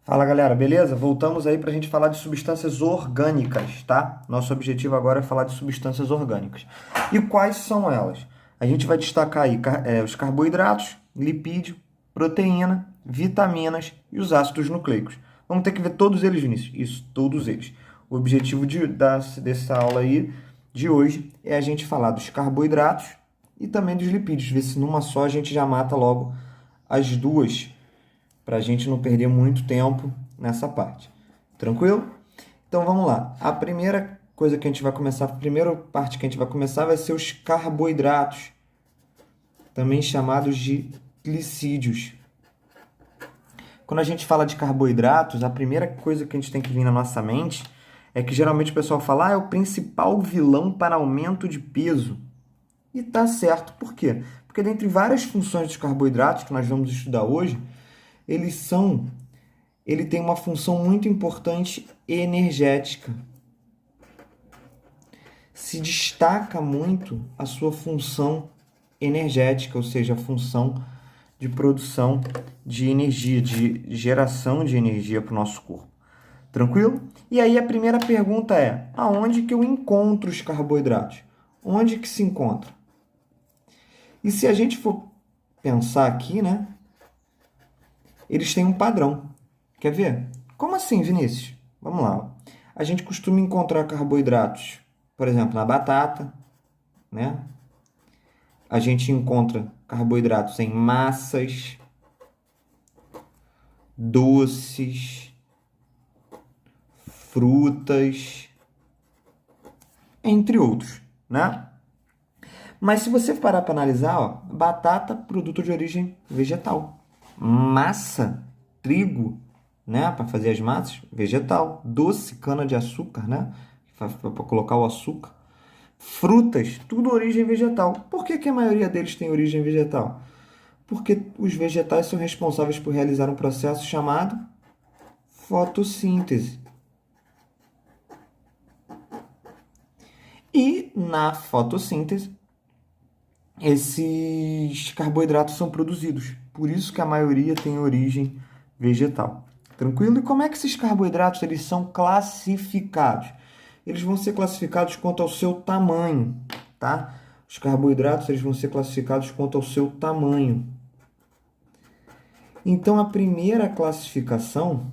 Fala galera, beleza? Voltamos aí para a gente falar de substâncias orgânicas, tá? Nosso objetivo agora é falar de substâncias orgânicas. E quais são elas? A gente vai destacar aí os carboidratos, lipídio, proteína, vitaminas e os ácidos nucleicos. Vamos ter que ver todos eles, Vinícius? Isso, todos eles. O objetivo dessa aula aí de hoje é a gente falar dos carboidratos e também dos lipídios, ver se numa só a gente já mata logo as duas para a gente não perder muito tempo nessa parte. Tranquilo? Então vamos lá. A primeira coisa que a gente vai começar, a primeira parte que a gente vai começar vai ser os carboidratos, também chamados de glicídios. Quando a gente fala de carboidratos, a primeira coisa que a gente tem que vir na nossa mente é que geralmente o pessoal fala, é o principal vilão para aumento de peso. E tá certo. Por quê? Porque dentre várias funções dos carboidratos que nós vamos estudar hoje, ele tem uma função muito importante energética. Se destaca muito a sua função energética, ou seja, a função de produção de energia, de geração de energia para o nosso corpo. Tranquilo? E aí a primeira pergunta é: aonde que eu encontro os carboidratos? Onde que se encontra? E se a gente for pensar aqui, né? Eles têm um padrão. Quer ver? Como assim, Vinícius? Vamos lá. A gente costuma encontrar carboidratos, por exemplo, na batata, né? A gente encontra carboidratos em massas, doces, frutas, entre outros, né? Mas se você parar para analisar, ó, batata, produto de origem vegetal. Massa, trigo, né, para fazer as massas, vegetal. Doce, cana-de-açúcar, né, para colocar o açúcar. Frutas, tudo origem vegetal. Por que a maioria deles tem origem vegetal? Porque os vegetais são responsáveis por realizar um processo chamado fotossíntese. E na fotossíntese, esses carboidratos são produzidos. Por isso que a maioria tem origem vegetal. Tranquilo? E como é que esses carboidratos eles são classificados? Eles vão ser classificados quanto ao seu tamanho, tá? Os carboidratos eles vão ser classificados quanto ao seu tamanho. Então a primeira classificação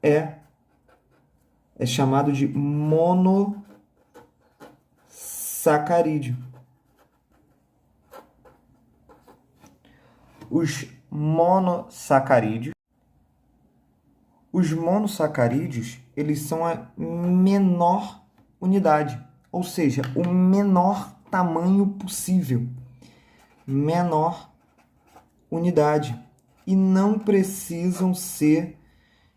é chamado de monossacarídeo. Os monossacarídeos, eles são a menor unidade, ou seja, o menor tamanho possível. Menor unidade. E não precisam ser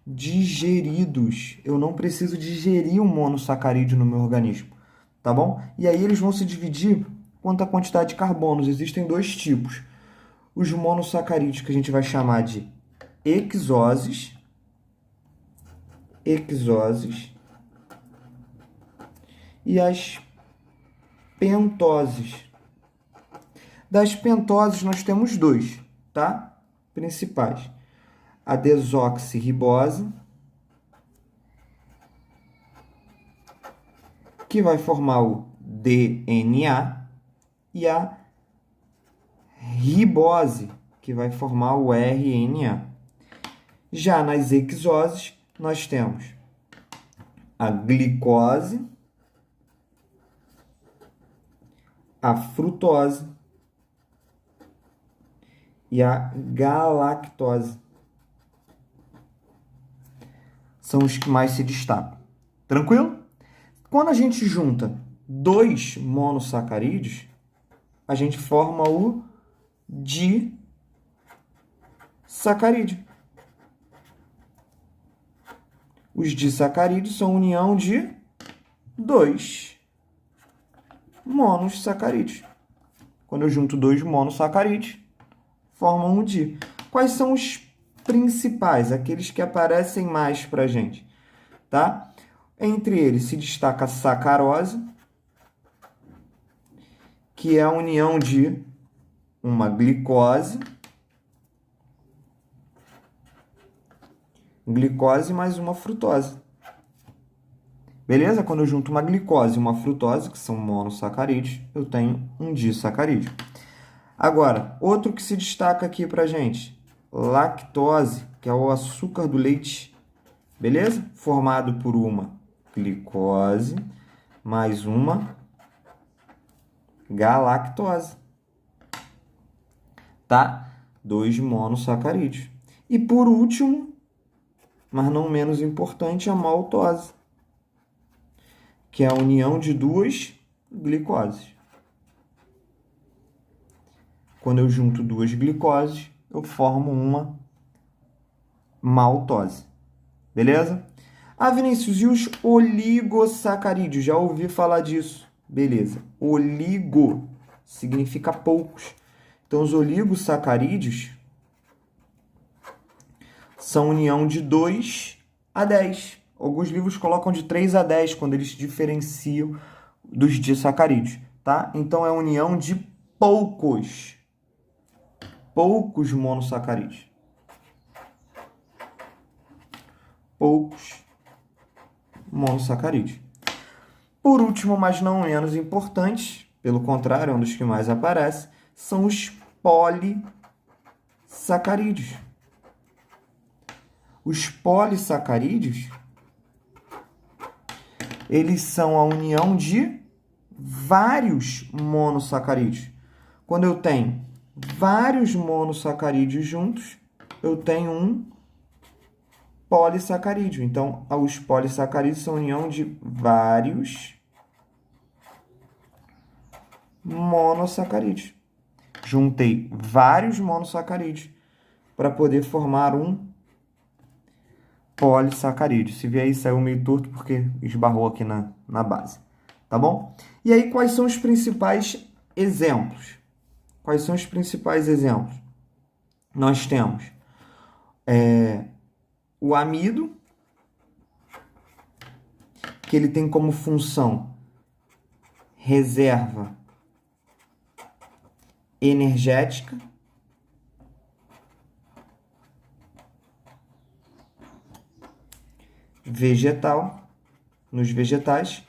digeridos. Eu não preciso digerir um monossacarídeo no meu organismo, tá bom? E aí eles vão se dividir quanto à quantidade de carbonos. Existem dois tipos. Os monossacarídeos que a gente vai chamar de hexoses, e as pentoses. Das pentoses nós temos dois, tá? Principais. A desoxirribose, que vai formar o DNA, e a ribose, que vai formar o RNA. Já nas hexoses, nós temos a glicose, a frutose e a galactose. São os que mais se destacam. Tranquilo? Quando a gente junta dois monossacarídeos, a gente forma o disacarídeo. Os disacarídeos são a união de dois monossacarídeos. Quando eu junto dois monossacarídeos, formam um di. Quais são os principais, aqueles que aparecem mais para a gente? Tá? Entre eles se destaca a sacarose, que é a união de uma glicose glicose mais uma frutose. Beleza? Quando eu junto uma glicose e uma frutose, que são monossacarídeos, eu tenho um disacarídeo. Agora, outro que se destaca aqui pra gente, lactose, que é o açúcar do leite. Beleza? Formado por uma glicose mais uma galactose. Tá? 2 monossacarídeos. E por último, mas não menos importante, a maltose, que é a união de 2 glicoses. Quando eu junto 2 glicoses, eu formo uma maltose. Beleza? Ah, Vinícius, e os oligosacarídeos? Já ouvi falar disso. Beleza. Oligo significa poucos. Então, os oligosacarídeos são união de 2 a 10. Alguns livros colocam de 3 a 10 quando eles diferenciam dos disacarídeos, tá? Então, é a união de poucos monossacarídeos. Poucos monossacarídeos. Por último, mas não menos importante, pelo contrário, é um dos que mais aparece, são os polissacarídeos. Os polissacarídeos, eles são a união de vários monossacarídeos. Quando eu tenho vários monossacarídeos juntos, eu tenho um polissacarídeo. Então, os polissacarídeos são a união de vários monossacarídeos. Juntei vários monossacarídeos para poder formar um polissacarídeo. Se vier aí, saiu meio torto porque esbarrou aqui na base. Tá bom? E aí, quais são os principais exemplos? Quais são os principais exemplos? Nós temos o amido, que ele tem como função reserva energética. Vegetal, nos vegetais.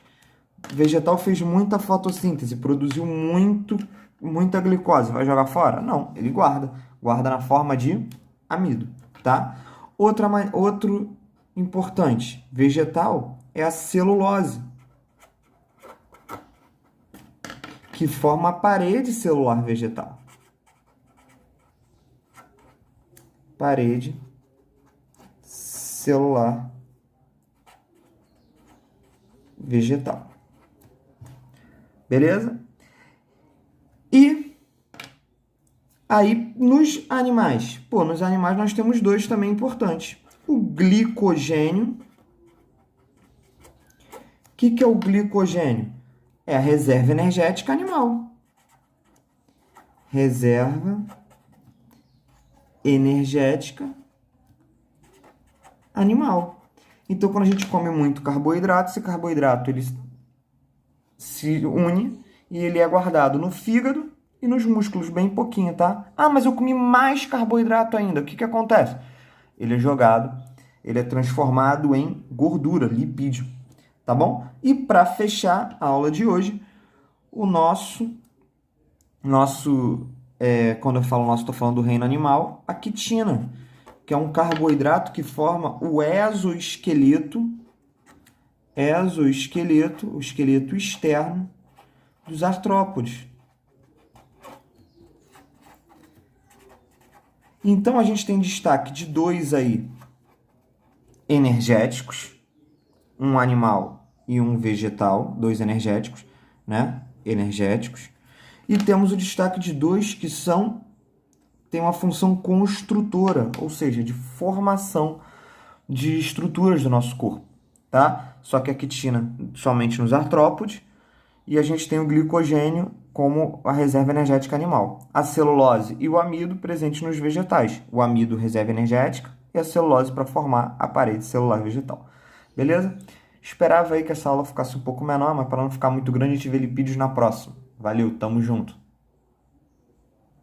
O vegetal fez muita fotossíntese, produziu muita glicose. Vai jogar fora? Não, ele guarda. Guarda na forma de amido, tá? Outro importante, vegetal, é a celulose, que forma a parede celular vegetal. Parede celular vegetal. Beleza? E aí, nos animais? Nos animais nós temos 2 também importantes. O glicogênio. O que é o glicogênio? É a reserva energética animal. Reserva energética animal. Então, quando a gente come muito carboidrato, esse carboidrato ele se une e ele é guardado no fígado e nos músculos, bem pouquinho, tá? Ah, mas eu comi mais carboidrato ainda. O que acontece? Ele é jogado, ele é transformado em gordura, lipídio, tá bom? E para fechar a aula de hoje, o quando eu falo nosso, estou falando do reino animal, a quitina, que é um carboidrato que forma o exoesqueleto, o esqueleto externo dos artrópodes. Então, a gente tem destaque de 2 aí energéticos, um animal e um vegetal, 2 energéticos, né? Energéticos. E temos o destaque de 2 que têm uma função construtora, ou seja, de formação de estruturas do nosso corpo, tá? Só que a quitina somente nos artrópodes e a gente tem o glicogênio como a reserva energética animal. A celulose e o amido presentes nos vegetais. O amido, reserva energética, e a celulose para formar a parede celular vegetal. Beleza? Esperava aí que essa aula ficasse um pouco menor, mas para não ficar muito grande, a gente vê lipídios na próxima. Valeu, tamo junto!